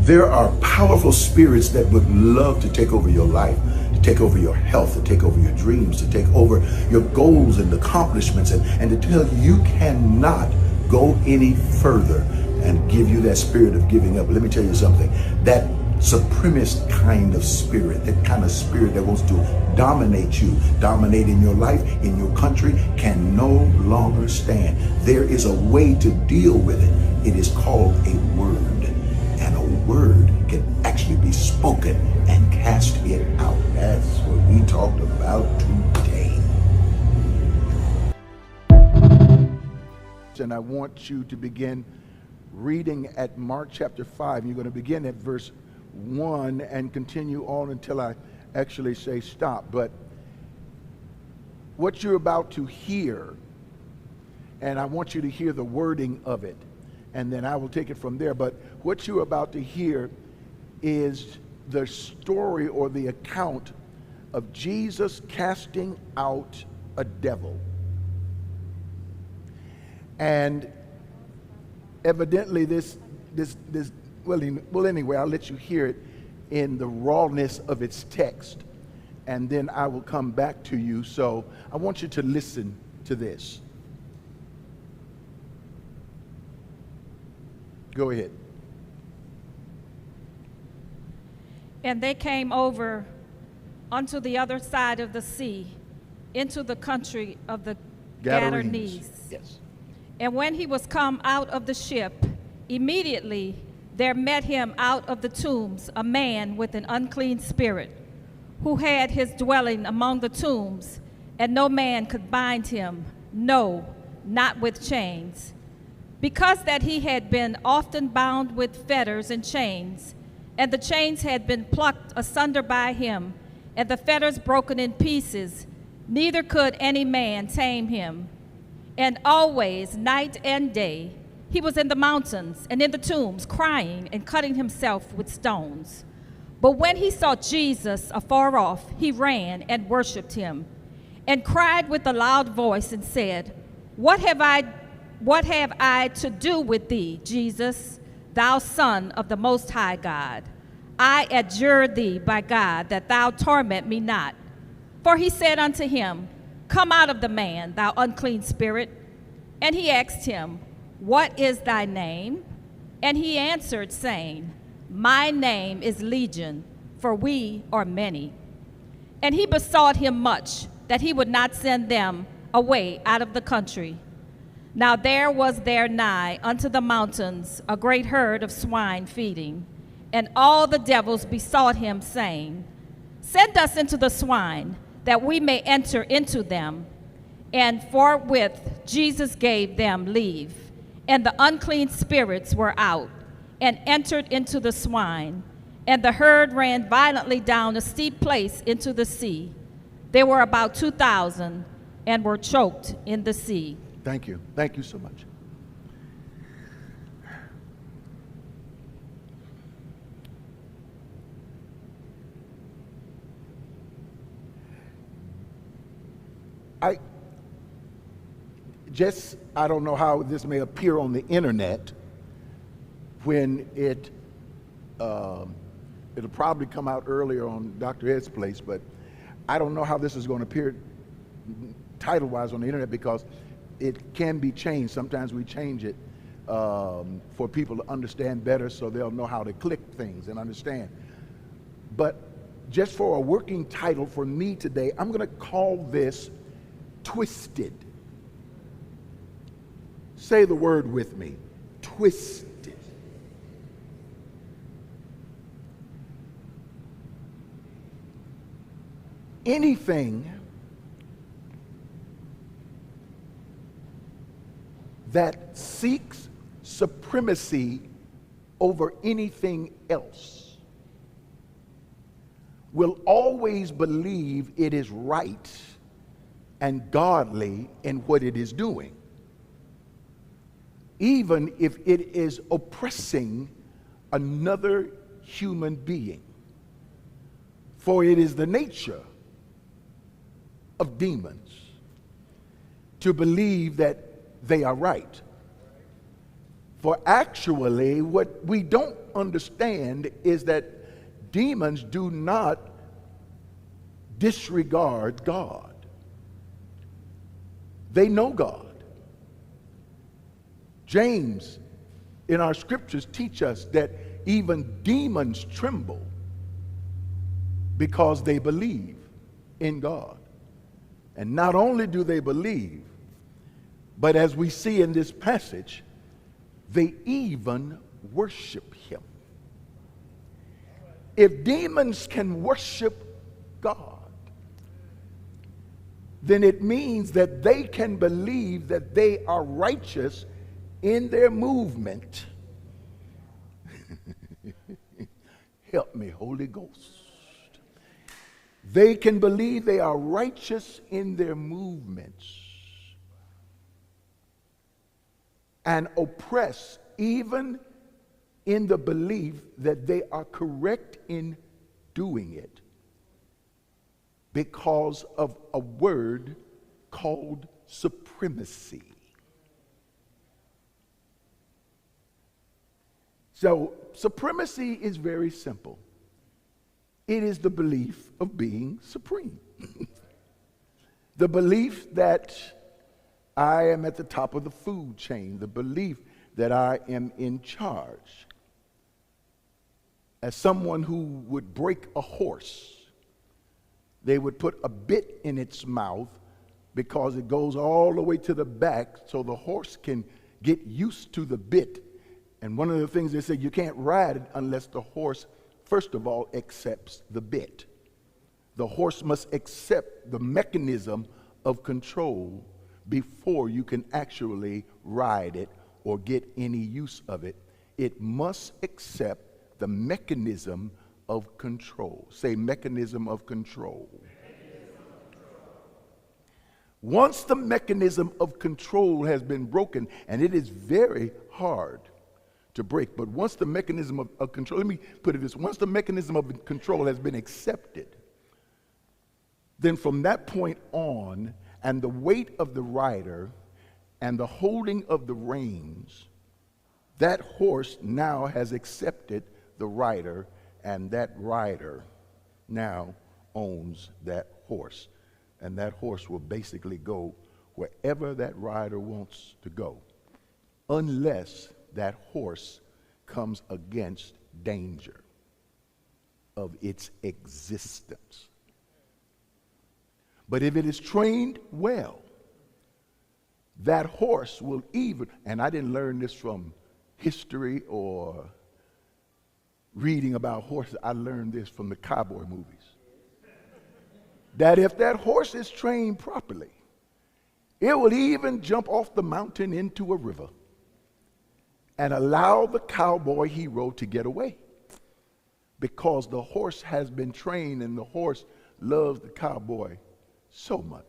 There are powerful spirits that would love to take over your life, to take over your health, to take over your dreams, to take over your goals and accomplishments, and to tell you cannot go any further and give you that spirit of giving up. Let me tell you something. That supremacist kind of spirit, that kind of spirit that wants to dominate you, dominate in your life, in your country, can no longer stand. There is a way to deal with it. It is called a word. And a word can actually be spoken and cast it out. That's what we talked about today. And I want you to begin reading at Mark chapter 5. You're going to begin at verse 1 and continue on until I actually say stop. But what you're about to hear, and I want you to hear the wording of it, and then I will take it from there. But what you're about to hear is the story or the account of Jesus casting out a devil. And evidently well, anyway, I'll let you hear it in the rawness of its text, and then I will come back to you. So I want you to listen to this. Go ahead. And they came over unto the other side of the sea, into the country of the Gadarenes. Yes. And when he was come out of the ship, immediately there met him out of the tombs a man with an unclean spirit, who had his dwelling among the tombs, and no man could bind him, no, not with chains, because that he had been often bound with fetters and chains, and the chains had been plucked asunder by him, and the fetters broken in pieces, neither could any man tame him. And always, night and day, he was in the mountains and in the tombs, crying and cutting himself with stones. But when he saw Jesus afar off, he ran and worshipped him, and cried with a loud voice and said, What have I to do with thee, Jesus, thou Son of the Most High God? I adjure thee by God that thou torment me not. For he said unto him, Come out of the man, thou unclean spirit. And he asked him, What is thy name? And he answered, saying, My name is Legion, for we are many. And he besought him much that he would not send them away out of the country. Now there was there nigh unto the mountains a great herd of swine feeding. And all the devils besought him, saying, Send us into the swine, that we may enter into them. And forthwith Jesus gave them leave. And the unclean spirits were out, and entered into the swine. And the herd ran violently down a steep place into the sea. There were about 2,000, and were choked in the sea. Thank you. Thank you so much. I don't know how this may appear on the internet when it'll probably come out earlier on Dr. Ed's place, but I don't know how this is going to appear title-wise on the internet, because it can be changed. Sometimes we change it for people to understand better, so they'll know how to click things and understand. But just for a working title for me today, I'm going to call this Twisted. Say the word with me. Twisted. Anything that seeks supremacy over anything else will always believe it is right and godly in what it is doing, even if it is oppressing another human being. For it is the nature of demons to believe that they are right. For actually, what we don't understand is that demons do not disregard God. They know God. James, in our scriptures, teach us that even demons tremble because they believe in God. And not only do they believe, but as we see in this passage, they even worship him. If demons can worship God, then it means that they can believe that they are righteous in their movement. Help me, Holy Ghost. They can believe they are righteous in their movements and oppress even in the belief that they are correct in doing it because of a word called supremacy. So, supremacy is very simple. It is the belief of being supreme. The belief that I am at the top of the food chain. The belief that I am in charge. As someone who would break a horse, they would put a bit in its mouth because it goes all the way to the back so the horse can get used to the bit. And one of the things they say, you can't ride it unless the horse, first of all, accepts the bit. The horse must accept the mechanism of control before you can actually ride it or get any use of it. It must accept the mechanism of control. Say, mechanism of control. Once the mechanism of control has been broken, and it is very hard to break, but once the mechanism of control, let me put it this, once the mechanism of control has been accepted, then from that point on, and the weight of the rider and the holding of the reins, that horse now has accepted the rider, and that rider now owns that horse. And that horse will basically go wherever that rider wants to go, unless that horse comes against danger of its existence. But if it is trained well, that horse will even, and I didn't learn this from history or reading about horses, I learned this from the cowboy movies, that if that horse is trained properly, it will even jump off the mountain into a river and allow the cowboy hero to get away, because the horse has been trained and the horse loves the cowboy so much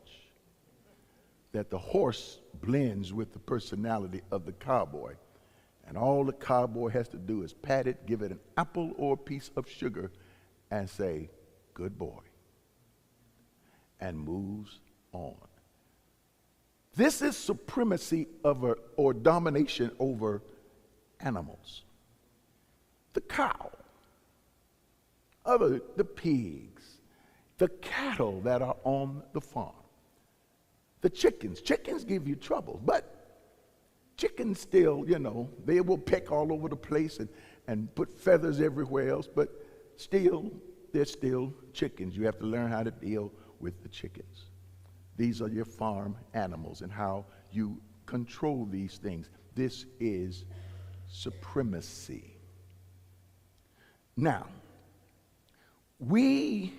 that the horse blends with the personality of the cowboy, and all the cowboy has to do is pat it, give it an apple or a piece of sugar, and say, "Good boy," and moves on. This is supremacy or domination over animals. The cow, the pigs, the cattle that are on the farm, the chickens. Chickens give you trouble, but chickens still, they will peck all over the place and put feathers everywhere else, but still, they're still chickens. You have to learn how to deal with the chickens. These are your farm animals and how you control these things. This is supremacy. Now, we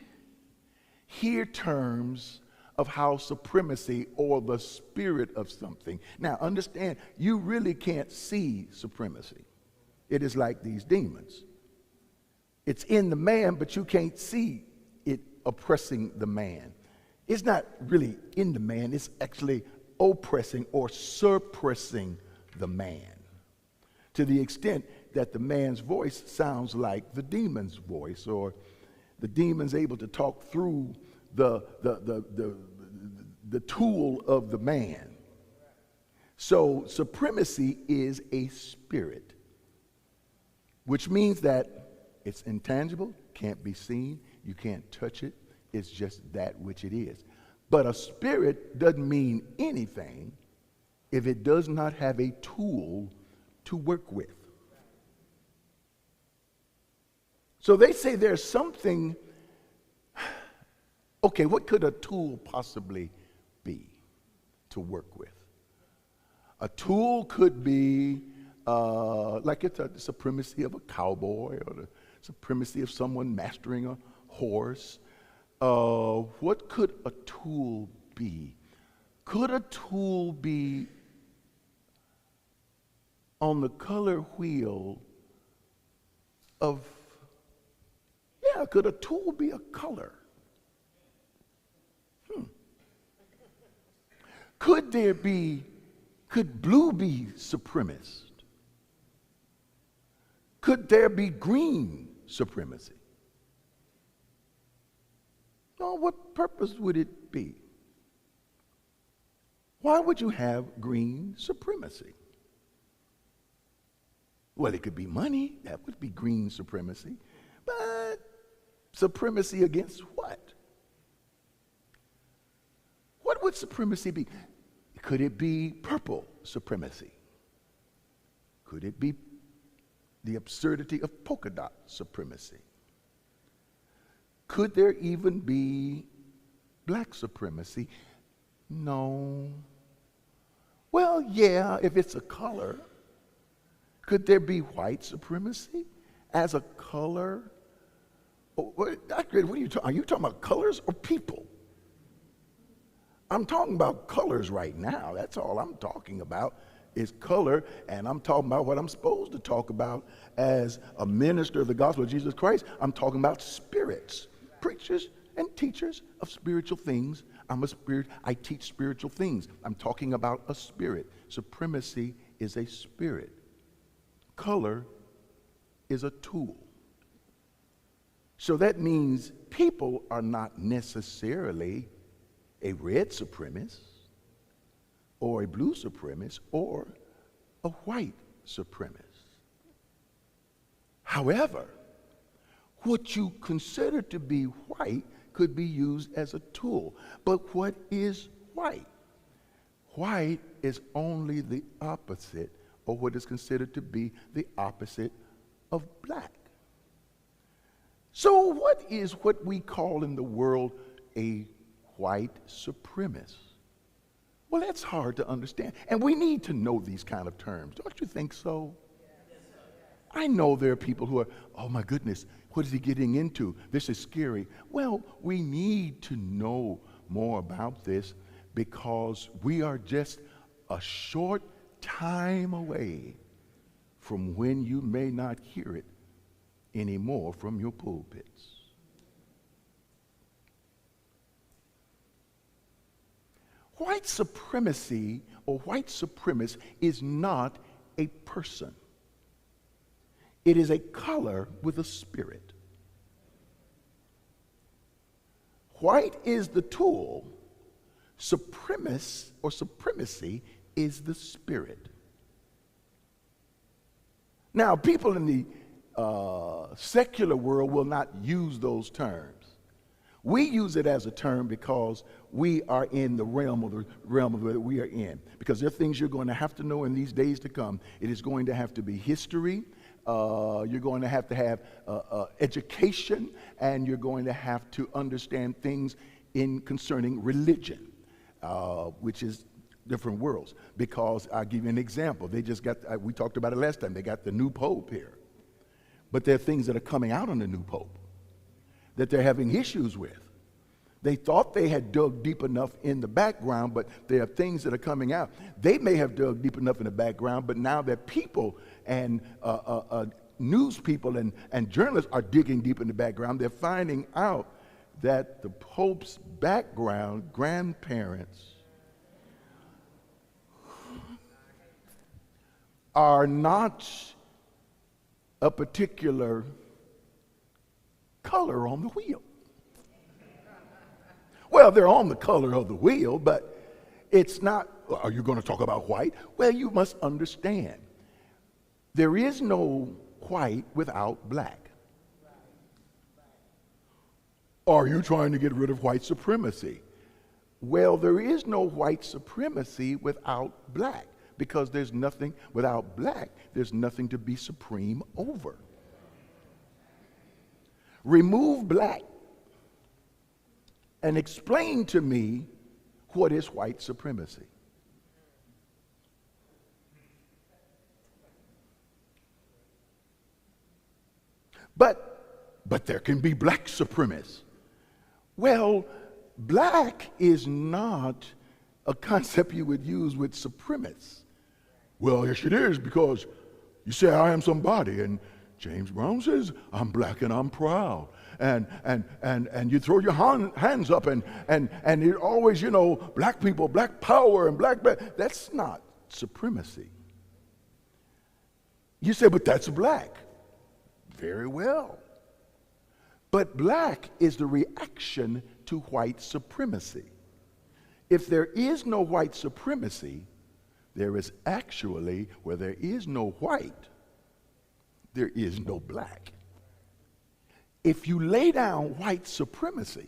hear terms of how supremacy or the spirit of something. Now, understand, you really can't see supremacy. It is like these demons. It's in the man, but you can't see it oppressing the man. It's not really in the man, it's actually oppressing or suppressing the man, to the extent that the man's voice sounds like the demon's voice, or the demon's able to talk through the tool of the man. So supremacy is a spirit, which means that it's intangible, can't be seen, you can't touch it, it's just that which it is. But a spirit doesn't mean anything if it does not have a tool to work with. So they say there's something, okay, what could a tool possibly be to work with? A tool could be like it's the supremacy of a cowboy or the supremacy of someone mastering a horse. What could a tool be? Could a tool be on the color wheel of, could a tool be a color? Could blue be supremacist? Could there be green supremacy? No, what purpose would it be? Why would you have green supremacy? Well, it could be money. That would be green supremacy. But supremacy against what? What would supremacy be? Could it be purple supremacy? Could it be the absurdity of polka dot supremacy? Could there even be black supremacy? No. Well, yeah, if it's a color. Could there be white supremacy as a color? What are you talking? Are you talking about colors or people? I'm talking about colors right now. That's all I'm talking about is color, and I'm talking about what I'm supposed to talk about as a minister of the gospel of Jesus Christ. I'm talking about spirits, preachers and teachers of spiritual things. I'm a spirit. I teach spiritual things. I'm talking about a spirit. Supremacy is a spirit. Color is a tool. So that means people are not necessarily a red supremacist or a blue supremacist or a white supremacist. However, what you consider to be white could be used as a tool. But what is white? White is only the opposite, or what is considered to be the opposite of black. So what is what we call in the world a white supremacist? Well, that's hard to understand. And we need to know these kind of terms. Don't you think so? I know there are people who are, oh my goodness, what is he getting into? This is scary. Well, we need to know more about this because we are just a short time away from when you may not hear it anymore from your pulpits. White supremacy or white supremacist is not a person. It is a color with a spirit. White is the tool. Supremacist or supremacy is the spirit. Now, people in the secular world will not use those terms. We use it as a term because we are in the realm of that we are in. Because there are things you're going to have to know in these days to come. It is going to have to be history. You're going to have education, and you're going to have to understand things concerning religion, which is different worlds. Because I'll give you an example. They just got, we talked about it last time, they got the new pope here. But there are things that are coming out on the new pope that they're having issues with. They thought they had dug deep enough in the background, but there are things that are coming out. They may have dug deep enough in the background, but now that people and news people and journalists are digging deep in the background, they're finding out that the Pope's background, grandparents, are not a particular color on the wheel. Well, they're on the color of the wheel, but It's not, are you going to talk about white? Well, you must understand, there is no white without black. Are you trying to get rid of white supremacy? Well, there is no white supremacy without black, because there's nothing without black. There's nothing to be supreme over. Remove black and explain to me what is white supremacy. But there can be black supremacists. Well, black is not a concept you would use with supremacists. Well, yes it is, because you say I am somebody, and James Brown says I'm black and I'm proud. And you throw your hands up, and you're always, black people, black power, and black. That's not supremacy. You say, but that's black. Very well. But black is the reaction to white supremacy. If there is no white supremacy, there is actually, where there is no white, there is no black. If you lay down white supremacy,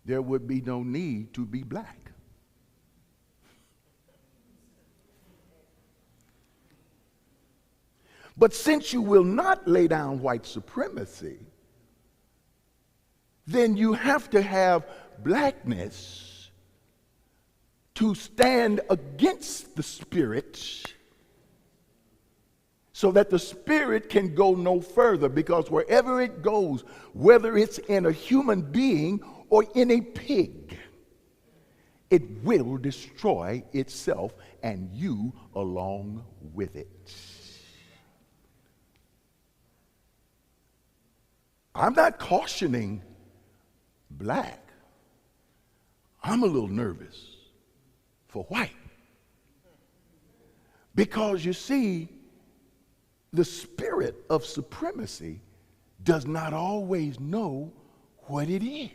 there would be no need to be black. But since you will not lay down white supremacy, then you have to have blackness to stand against the spirit, so that the spirit can go no further, because wherever it goes, whether it's in a human being or in a pig, it will destroy itself and you along with it. I'm not cautioning black. I'm a little nervous for white. Because you see, the spirit of supremacy does not always know what it is.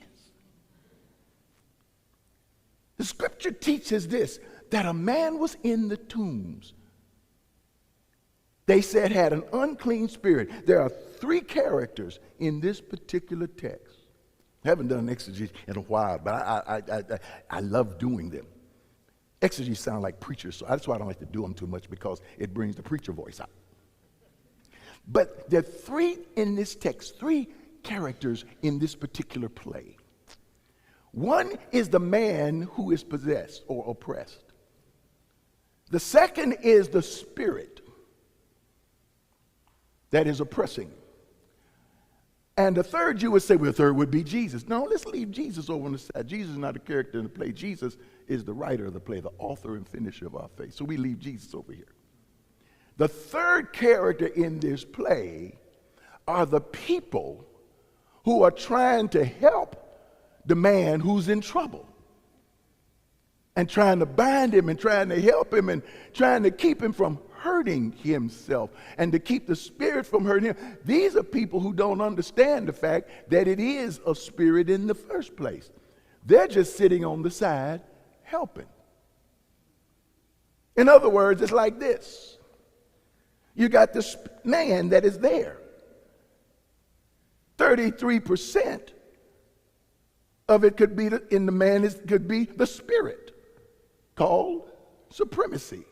The scripture teaches this, that a man was in the tombs. They said had an unclean spirit. There are 3 characters in this particular text. I haven't done exegesis in a while, but I love doing them. Exegesis sound like preachers, so that's why I don't like to do them too much, because it brings the preacher voice out. But there are 3 in this text, 3 characters in this particular play. One is the man who is possessed or oppressed. The second is the spirit that is oppressing. And the third, you would say, well, the third would be Jesus. No, let's leave Jesus over on the side. Jesus is not a character in the play. Jesus is the writer of the play, the author and finisher of our faith. So we leave Jesus over here. The third character in this play are the people who are trying to help the man who's in trouble, and trying to bind him and trying to help him and trying to keep him from hurting himself and to keep the spirit from hurting him. These are people who don't understand the fact that it is a spirit in the first place. They're just sitting on the side helping. In other words, it's like this. You got this man that is there. 33% of it could be in the man could be the spirit called supremacy.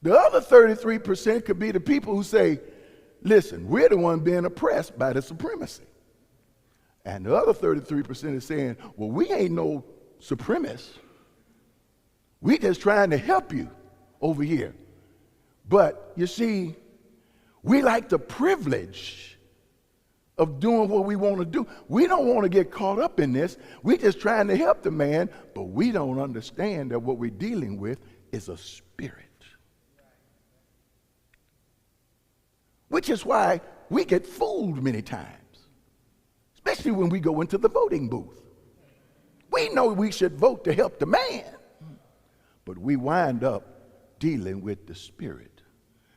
The other 33% could be the people who say, listen, we're the one being oppressed by the supremacy. And the other 33% is saying, well, we ain't no supremacists. We just trying to help you over here. But you see, we like the privilege of doing what we want to do. We don't want to get caught up in this. We're just trying to help the man, but we don't understand that what we're dealing with is a spirit. Which is why we get fooled many times, especially when we go into the voting booth. We know we should vote to help the man, but we wind up dealing with the spirit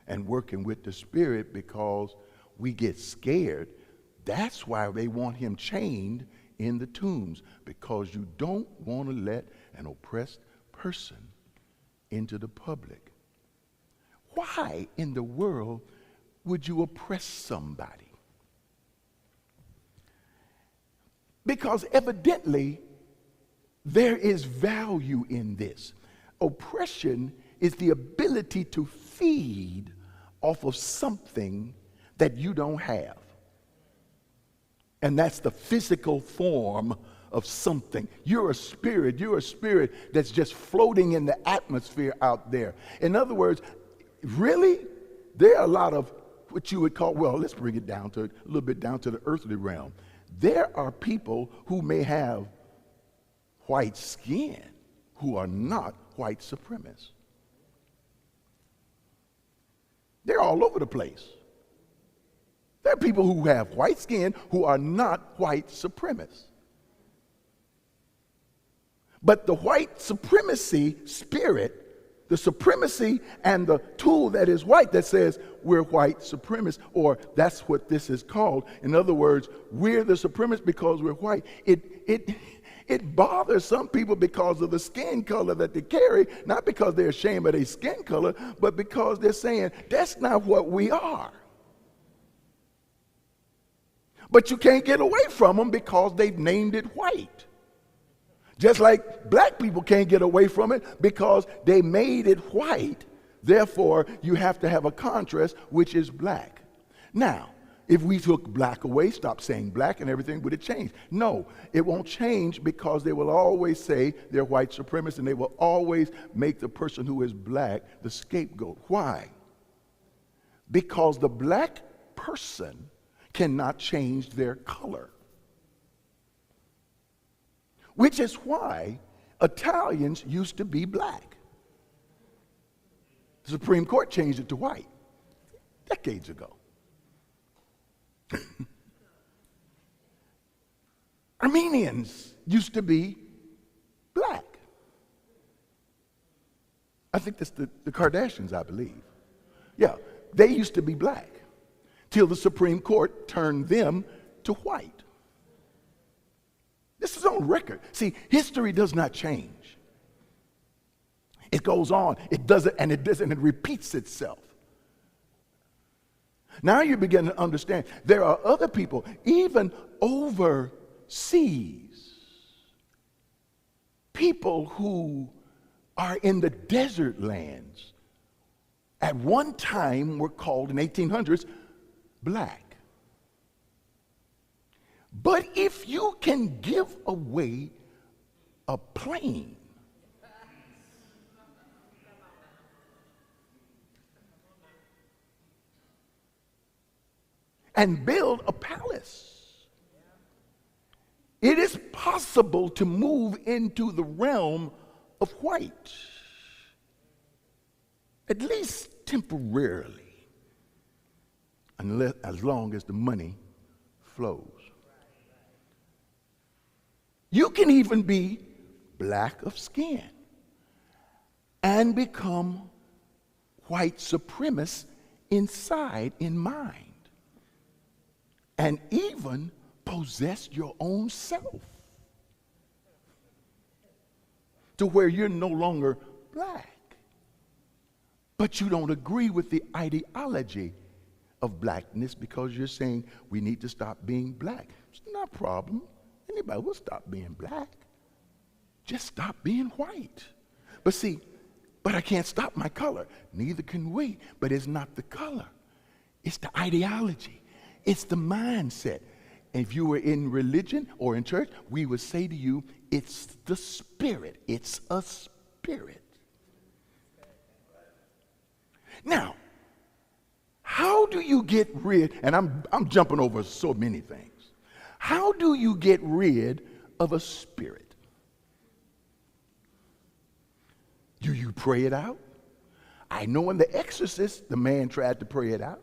and working with the spirit because we get scared. That's why they want him chained in the tombs because you don't want to let an oppressed person into the public. Why in the world would you oppress somebody? Because evidently there is value in this. Oppression is the ability to feed off of something that you don't have. And that's the physical form of something. You're a spirit that's just floating in the atmosphere out there. In other words, really, there are a lot of what you would call, well, let's bring it down to a little bit down to the earthly realm. There are people who may have white skin who are not white supremacists. They're all over the place. There are people who have white skin who are not white supremacists. But the white supremacy spirit, the supremacy and the tool that is white that says we're white supremacists, or that's what this is called. In other words, we're the supremacists because we're white. It bothers some people because of the skin color that they carry, not because they're ashamed of their skin color, but because they're saying that's not what we are. But you can't get away from them because they've named it white. Just like black people can't get away from it because they made it white. Therefore, you have to have a contrast, which is black. Now, if we took black away, stop saying black, and everything would have changed. No, it won't change because they will always say they're white supremacists, and they will always make the person who is black the scapegoat. Why? Because the black person cannot change their color. Which is why Italians used to be black. The Supreme Court changed it to white decades ago. Armenians used to be black. I think that's the Kardashians, I believe. Yeah, they used to be black till the Supreme Court turned them to white. This is on record. See, history does not change. It goes on. It doesn't, and it repeats itself. Now you begin to understand there are other people, even overseas, people who are in the desert lands, at one time were called in 1800s black. But if you can give away a plane and build a palace, it is possible to move into the realm of white, at least temporarily, unless, as long as the money flows. You can even be black of skin and become white supremacist inside in mind, and even possess your own self to where you're no longer black, but you don't agree with the ideology of blackness because you're saying we need to stop being black. It's not a problem. Anybody will stop being black. Just stop being white. But see, I can't stop my color. Neither can we. But it's not the color. It's the ideology. It's the mindset. If you were in religion or in church, we would say to you, it's the spirit. It's a spirit. Now, how do you get rid, and I'm jumping over so many things. How do you get rid of a spirit? Do you pray it out? I know in The Exorcist, the man tried to pray it out.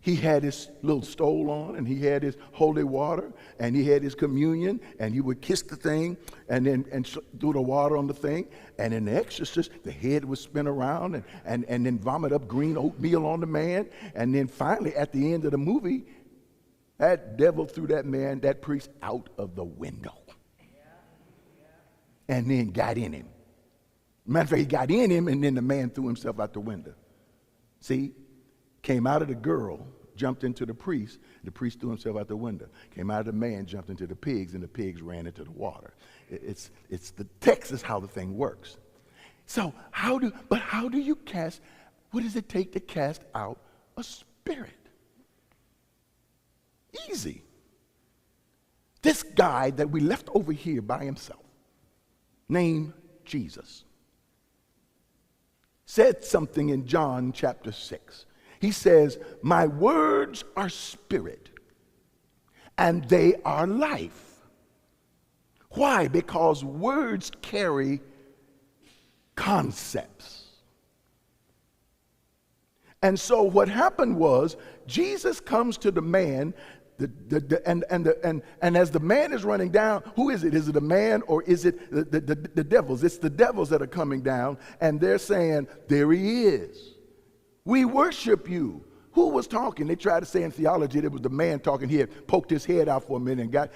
He had his little stole on, and he had his holy water, and he had his communion, and he would kiss the thing, and then do the water on the thing. And in The Exorcist, the head would spin around and then vomit up green oatmeal on the man. And then finally, at the end of the movie, That devil threw that man, that priest, out of the window. And then got in him. Matter of fact, he got in him, and then the man threw himself out the window. See? Came out of the girl, jumped into the priest threw himself out the window. Came out of the man, jumped into the pigs, and the pigs ran into the water. It's the text is how the thing works. So how do you cast, what does it take to cast out a spirit? Easy. This guy that we left over here by himself, named Jesus, said something in John chapter 6. He says, my words are spirit and they are life. Why? Because words carry concepts. And so what happened was Jesus comes to the man, and as the man is running down, who is it? Is it a man or is it the devils? It's the devils that are coming down, and they're saying, there he is. We worship you. Who was talking? They tried to say in theology that it was the man talking. He had poked his head out for a minute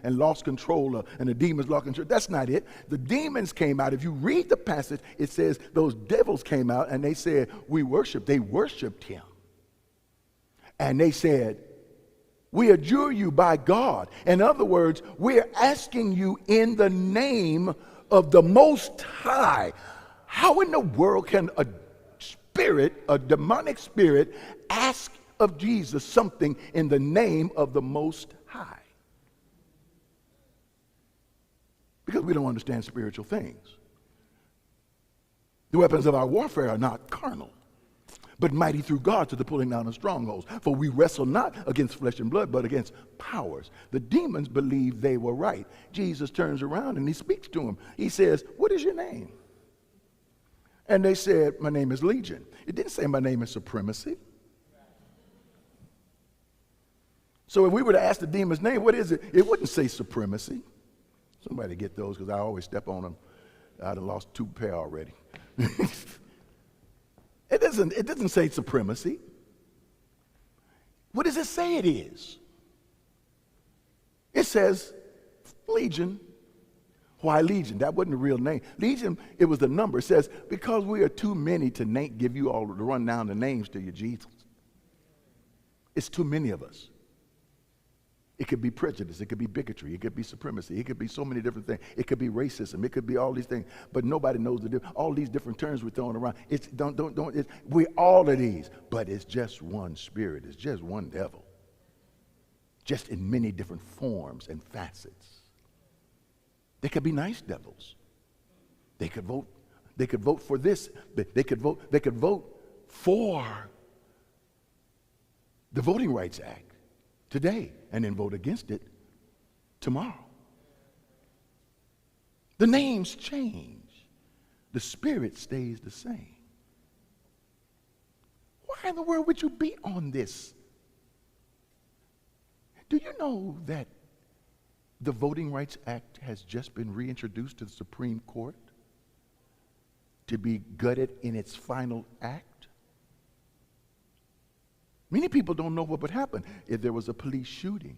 and lost control, and the demons lost control. That's not it. The demons came out. If you read the passage, it says those devils came out and they said, we worship. They worshiped him. And they said, we adjure you by God. In other words, we're asking you in the name of the Most High. How in the world can a demonic spirit, ask of Jesus something in the name of the Most High? Because we don't understand spiritual things. The weapons of our warfare are not carnal, but mighty through God to the pulling down of strongholds. For we wrestle not against flesh and blood, but against powers. The demons believed they were right. Jesus turns around and he speaks to them. He says, what is your name? And they said, my name is Legion. It didn't say my name is Supremacy. So if we were to ask the demon's name, what is it? It wouldn't say Supremacy. Somebody get those, because I always step on them. I'd have lost 2 pair already. It doesn't say Supremacy. What does it say it is? It says Legion. Why Legion? That wasn't the real name. Legion, it was the number. It says, because we are too many to give you all to run down the names to you, Jesus. It's too many of us. It could be prejudice. It could be bigotry. It could be supremacy. It could be so many different things. It could be racism. It could be all these things. But nobody knows the difference. All these different terms we're throwing around. We're all of these. But it's just one spirit. It's just one devil. Just in many different forms and facets. They could be nice devils. They could vote for this. They could vote for the Voting Rights Act today and then vote against it tomorrow. The names change. The spirit stays the same. Why in the world would you be on this? Do you know that the Voting Rights Act has just been reintroduced to the Supreme Court to be gutted in its final act? Many people don't know what would happen if there was a police shooting,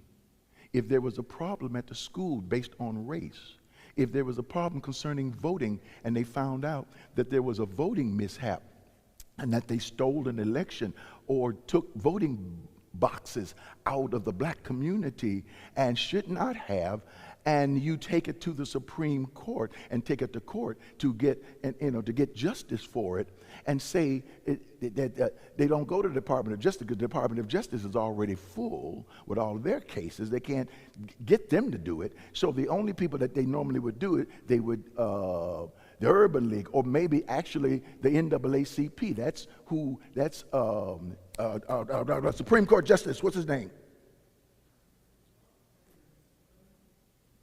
if there was a problem at the school based on race, if there was a problem concerning voting and they found out that there was a voting mishap and that they stole an election or took voting boxes out of the black community and should not have, and you take it to the Supreme Court and take it to court to get justice for it, and say that they don't go to the Department of Justice because the Department of Justice is already full with all of their cases. They can't get them to do it. So the only people that they normally would do it, they would the Urban League, or maybe actually the NAACP. That's Supreme Court Justice. What's his name?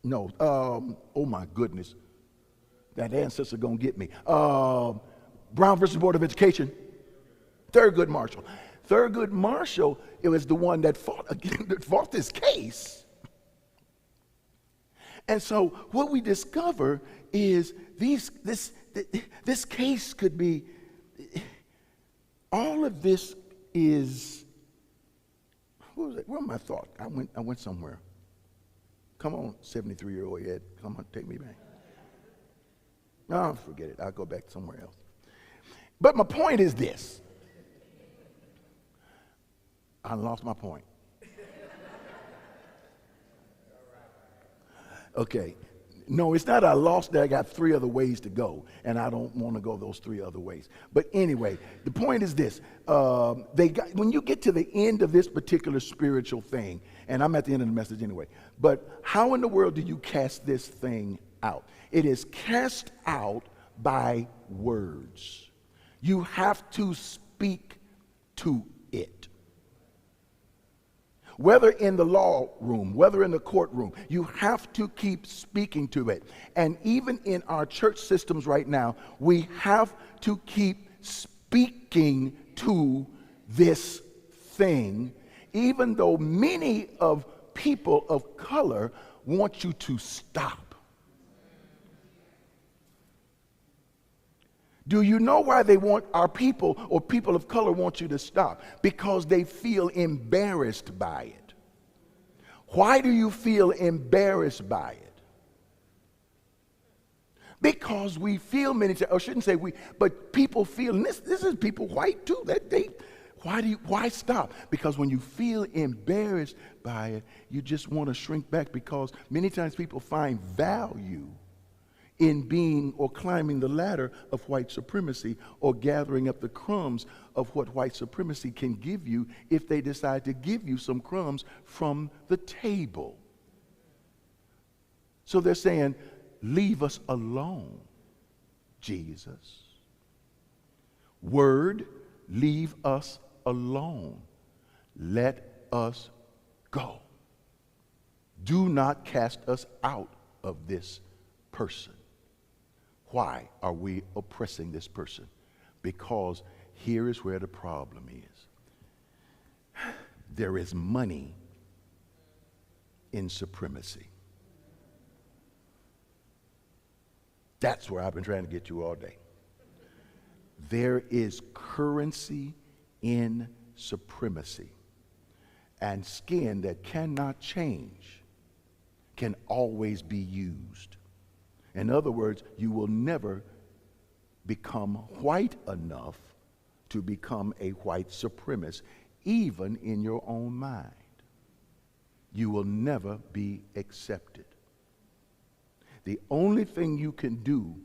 No. Oh my goodness. That ancestor gonna get me. Brown versus Board of Education. Thurgood Marshall. Thurgood Marshall, it was the one that fought this case. And so what we discover is this case could be, all of this is, What was it? Where are my thoughts? I went somewhere. Come on, 73-year-old Ed. Come on, take me back. No, forget it. I'll go back somewhere else. But my point is this. I lost my point. Okay. No, it's not I lost it. I got 3 other ways to go, and I don't want to go those 3 other ways. But anyway, the point is this. When you get to the end of this particular spiritual thing, and I'm at the end of the message anyway, but how in the world do you cast this thing out? It is cast out by words. You have to speak to it. Whether in the law room, whether in the courtroom, you have to keep speaking to it. And even in our church systems right now, we have to keep speaking to this thing, even though many of people of color want you to stop. Do you know why they want our people or people of color want you to stop? Because they feel embarrassed by it. Why do you feel embarrassed by it? Because we feel many times, or shouldn't say we, but people feel, and this is people white too, why stop? Because when you feel embarrassed by it, you just want to shrink back, because many times people find value in being or climbing the ladder of white supremacy, or gathering up the crumbs of what white supremacy can give you if they decide to give you some crumbs from the table. So they're saying, leave us alone, Jesus. Word, leave us alone. Let us go. Do not cast us out of this person. Why are we oppressing this person? Because here is where the problem is. There is money in supremacy. That's where I've been trying to get you all day. There is currency in supremacy. And skin that cannot change can always be used. In other words, you will never become white enough to become a white supremacist, even in your own mind. You will never be accepted. The only thing you can do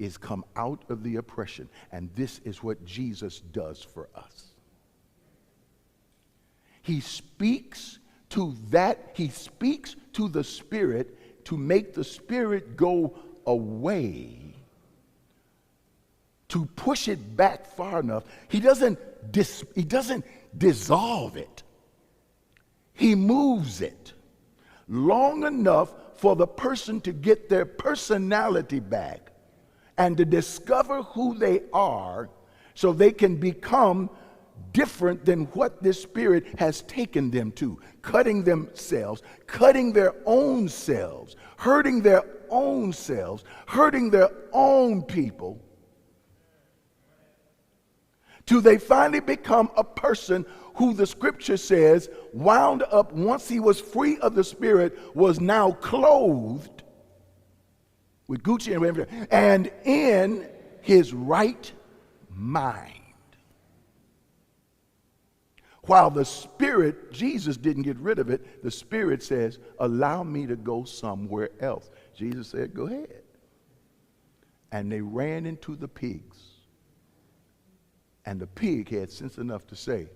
is come out of the oppression, and this is what Jesus does for us. He speaks to that, he speaks to the spirit to make the spirit go away, to push it back far enough. He doesn't dissolve it. He moves it long enough for the person to get their personality back and to discover who they are, so they can become different than what this spirit has taken them to, cutting themselves, cutting their own selves, hurting their own selves, hurting their own people, till they finally become a person who the scripture says wound up, once he was free of the spirit, was now clothed with Gucci and everything, and in his right mind. While the spirit, Jesus didn't get rid of it, the spirit says, allow me to go somewhere else. Jesus said, go ahead. And they ran into the pigs. And the pig had sense enough to say,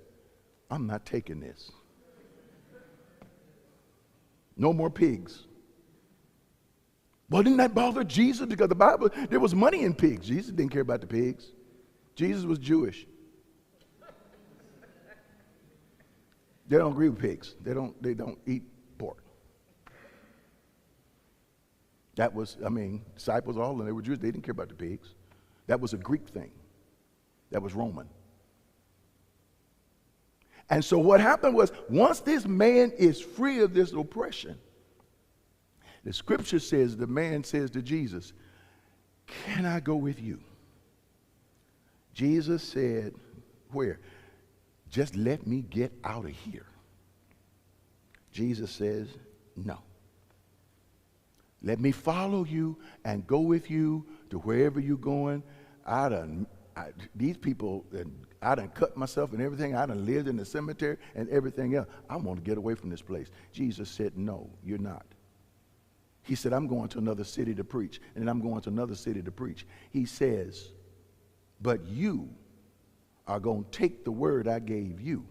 I'm not taking this. No more pigs. Well, didn't that bother Jesus? Because the Bible, there was money in pigs. Jesus didn't care about the pigs. Jesus was Jewish. They don't agree with pigs. They don't eat pork. That was, disciples all, and they were Jews. They didn't care about the pigs. That was a Greek thing. That was Roman. And so what happened was, once this man is free of this oppression, the scripture says, the man says to Jesus, can I go with you? Jesus said, where? Just let me get out of here. Jesus says, no. Let me follow you and go with you to wherever you're going. These people, I done cut myself and everything. I done lived in the cemetery and everything else. I want to get away from this place. Jesus said, no, you're not. He said, I'm going to another city to preach. And then I'm going to another city to preach. He says, but you are going to take the word I gave you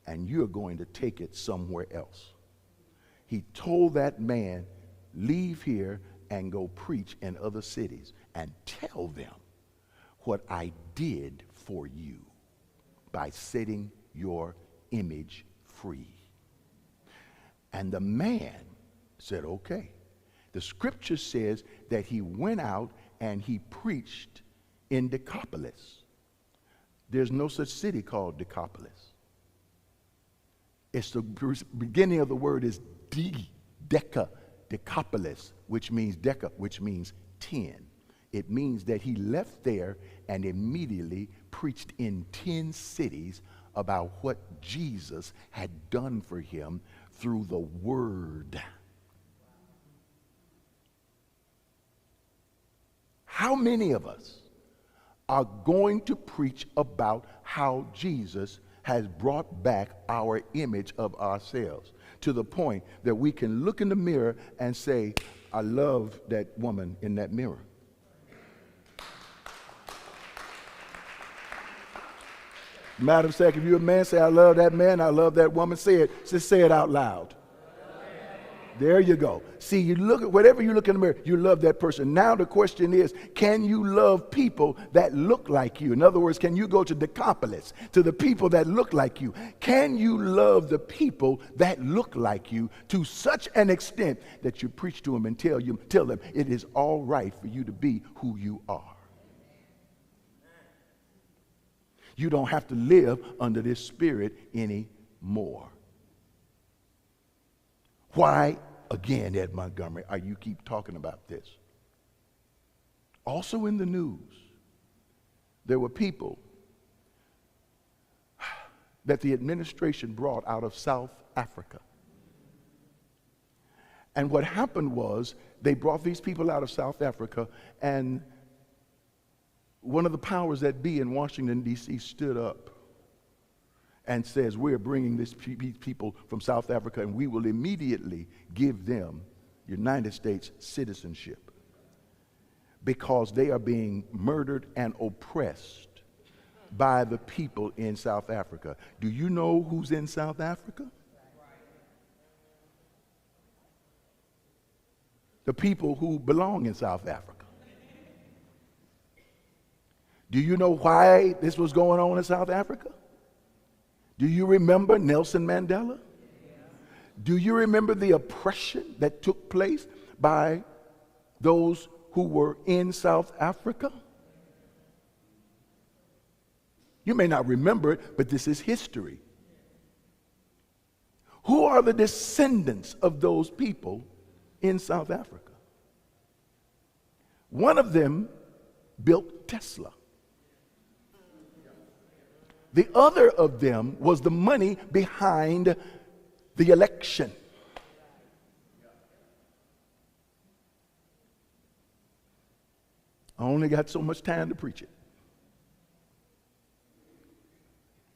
and you're going to take it somewhere else. He told that man, leave here and go preach in other cities and tell them what I did for you by setting your image free. And the man said, okay. The scripture says that he went out and he preached in Decapolis. There's no such city called Decapolis. It's the beginning of the word is Decapolis, which means 10. It means that he left there and immediately preached in 10 cities about what Jesus had done for him through the word. How many of us are going to preach about how Jesus has brought back our image of ourselves to the point that we can look in the mirror and say, I love that woman in that mirror. Matter of fact, if you're a man, say, I love that man, I love that woman. Say it. Just say it out loud. There you go. See, you look at whatever you look in the mirror, you love that person. Now the question is, can you love people that look like you? In other words, can you go to Decapolis, to the people that look like you? Can you love the people that look like you to such an extent that you preach to them and tell them it is all right for you to be who you are? You don't have to live under this spirit anymore. Why, again, Ed Montgomery, are you keep talking about this? Also in the news, there were people that the administration brought out of South Africa. And what happened was they brought these people out of South Africa, and one of the powers that be in Washington, D.C. stood up and says, we're bringing these people from South Africa and we will immediately give them United States citizenship because they are being murdered and oppressed by the people in South Africa. Do you know who's in South Africa? The people who belong in South Africa. Do you know why this was going on in South Africa? Do you remember Nelson Mandela? Do you remember the oppression that took place by those who were in South Africa? You may not remember it, but this is history. Who are the descendants of those people in South Africa? One of them built Tesla. The other of them was the money behind the election. I only got so much time to preach it.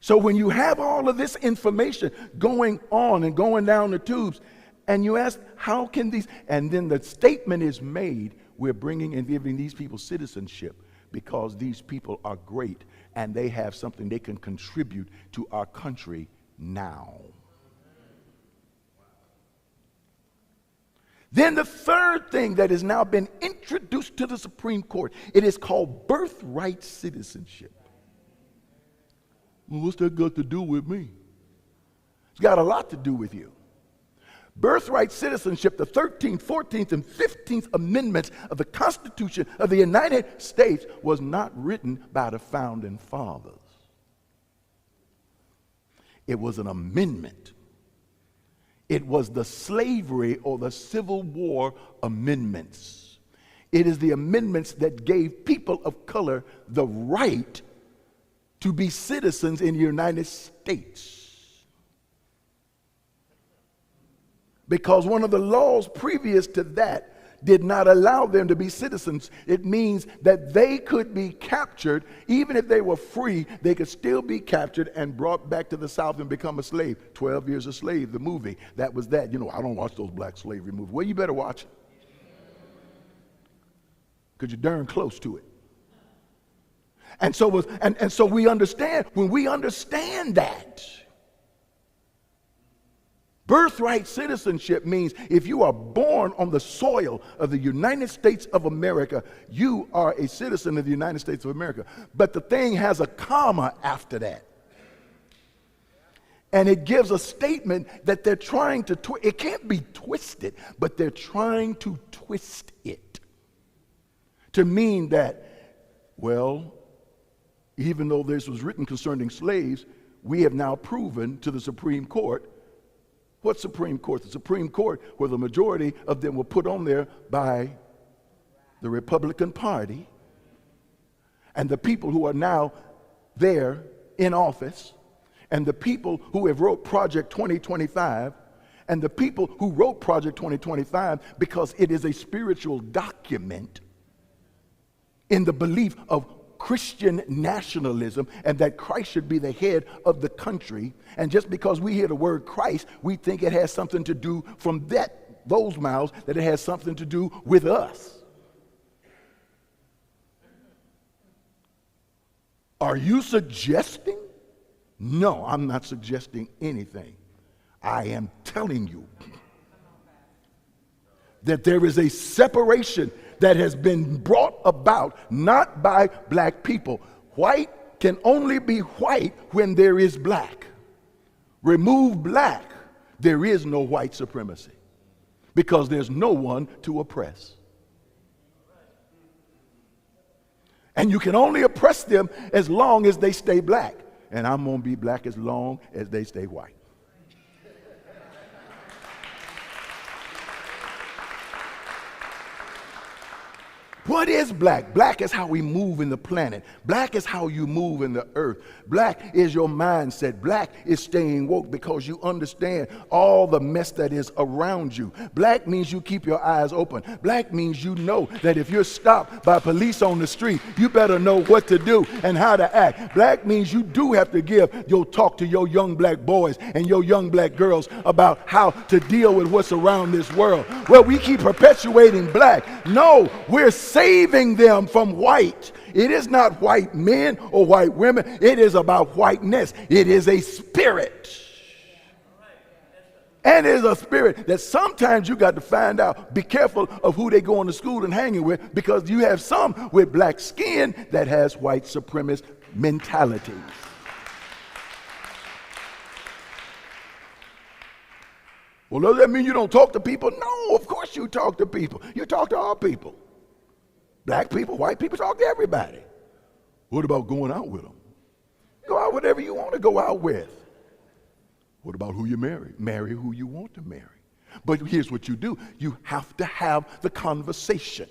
So when you have all of this information going on and going down the tubes, and you ask, how can these, and then the statement is made, we're bringing and giving these people citizenship because these people are great and they have something they can contribute to our country now. Then the third thing that has now been introduced to the Supreme Court, it is called birthright citizenship. Well, what's that got to do with me? It's got a lot to do with you. Birthright citizenship, the 13th, 14th, and 15th Amendments of the Constitution of the United States was not written by the founding fathers. It was an amendment. It was the slavery or the Civil War amendments. It is the amendments that gave people of color the right to be citizens in the United States. because one of the laws previous to that did not allow them to be citizens. It means that they could be captured. Even if they were free, they could still be captured and brought back to the South and become a slave. 12 Years a Slave, the movie, that was that. You know, I don't watch those black slavery movies. Well, you better watch it, because you're darn close to it. And so we understand, when we understand that, birthright citizenship means if you are born on the soil of the United States of America, you are a citizen of the United States of America. But the thing has a comma after that. And it gives a statement that they're trying to twist. It can't be twisted, but they're trying to twist it to mean that, well, even though this was written concerning slaves, we have now proven to the Supreme Court. What Supreme Court? The Supreme Court, where the majority of them were put on there by the Republican Party, and the people who are now there in office, and the people who have wrote Project 2025, and the people who wrote Project 2025 because it is a spiritual document in the belief of Christian nationalism, and that Christ should be the head of the country. And just because we hear the word Christ, we think it has something to do from those mouths, that it has something to do with us. Are you suggesting? No, I'm not suggesting anything. I am telling you that there is a separation that has been brought about not by black people. White can only be white when there is black. Remove black, there is no white supremacy, because there's no one to oppress. And you can only oppress them as long as they stay black. And I'm going to be black as long as they stay white. What is black? Black is how we move in the planet. Black is how you move in the earth. Black is your mindset. Black is staying woke because you understand all the mess that is around you. Black means you keep your eyes open. Black means you know that if you're stopped by police on the street, you better know what to do and how to act. Black means you do have to give your talk to your young black boys and your young black girls about how to deal with what's around this world. Well, we keep perpetuating black. No, we're saving them from white. It is not white men or white women. It is about whiteness. It is a spirit. And it is a spirit that sometimes you got to find out. Be careful of who they going to school and hanging with, because you have some with black skin that has white supremacist mentalities. Well, does that mean you don't talk to people? No, of course you talk to people. You talk to all people. Black people, white people, talk to everybody. What about going out with them? Go out whatever you want to go out with. What about who you marry? Marry who you want to marry. But here's what you do. You have to have the conversation.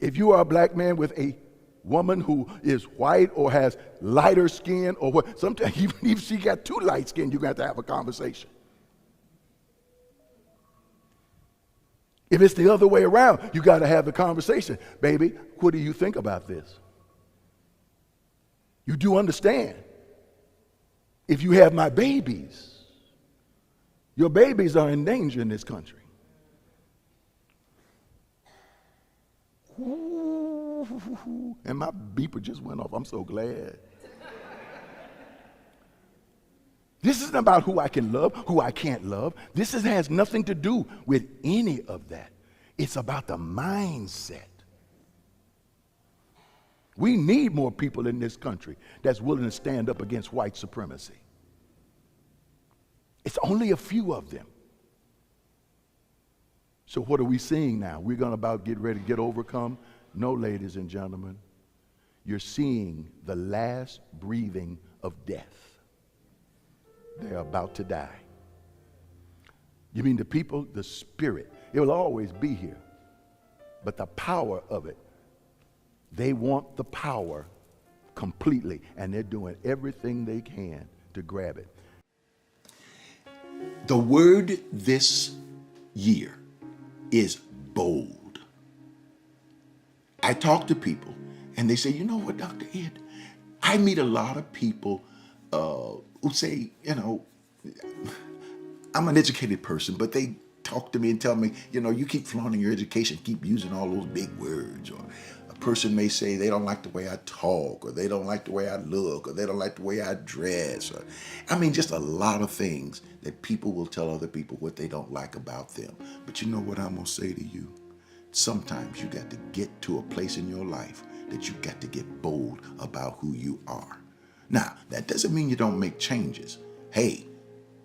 If you are a black man with a woman who is white or has lighter skin, or what, sometimes even if she got too light skin, you're going to have a conversation. If it's the other way around, you got to have the conversation. Baby, what do you think about this? You do understand, if you have my babies, your babies are in danger in this country. Ooh, and my beeper just went off. I'm so glad. This isn't about who I can love, who I can't love. This has nothing to do with any of that. It's about the mindset. We need more people in this country that's willing to stand up against white supremacy. It's only a few of them. So what are we seeing now? We're going to about get ready to get overcome? No, ladies and gentlemen. You're seeing the last breathing of death. They're about to die. You mean the people, the spirit, it will always be here. But the power of it, they want the power completely, and they're doing everything they can to grab it. The word this year is bold. I talk to people and they say, you know what, Dr. Ed, I meet a lot of people who say, I'm an educated person, but they talk to me and tell me, you keep flaunting your education, keep using all those big words. Or a person may say they don't like the way I talk, or they don't like the way I look, or they don't like the way I dress. Or, just a lot of things that people will tell other people what they don't like about them. But you know what I'm going to say to you? Sometimes you got to get to a place in your life that you got to get bold about who you are. Now, that doesn't mean you don't make changes. Hey,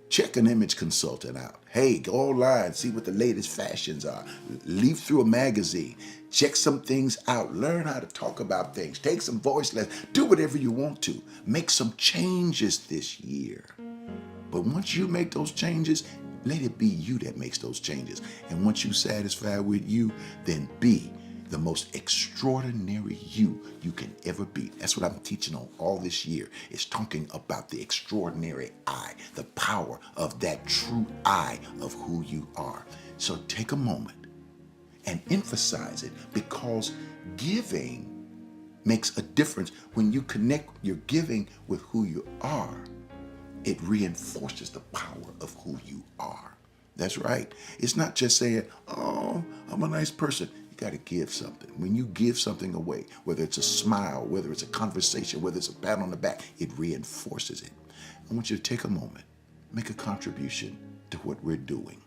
check an image consultant out. Hey, go online, see what the latest fashions are. Leaf through a magazine. Check some things out. Learn how to talk about things. Take some voice lessons. Do whatever you want to. Make some changes this year. But once you make those changes, let it be you that makes those changes. And once you're satisfied with you, then be the most extraordinary you can ever be. That's what I'm teaching on all this year, is talking about the extraordinary I, the power of that true I of who you are. So take a moment and emphasize it, because giving makes a difference. When you connect your giving with who you are, it reinforces the power of who you are. That's right. It's not just saying, oh, I'm a nice person. You got to give something. When you give something away, whether it's a smile, whether it's a conversation, whether it's a pat on the back, it reinforces it. I want you to take a moment, make a contribution to what we're doing.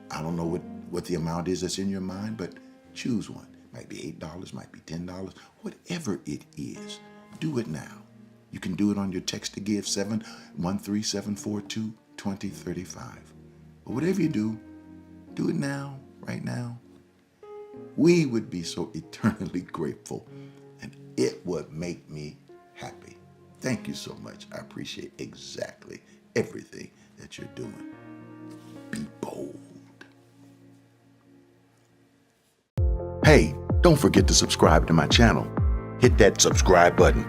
I don't know what the amount is that's in your mind, but choose one. Might be $8, might be $10, whatever it is. Do it now. You can do it on your text to give 713-742-2035. But whatever you do it now, right now. We would be so eternally grateful, and it would make me happy. Thank you so much. I appreciate exactly everything that you're doing. Be bold. Hey, don't forget to subscribe to my channel. Hit that subscribe button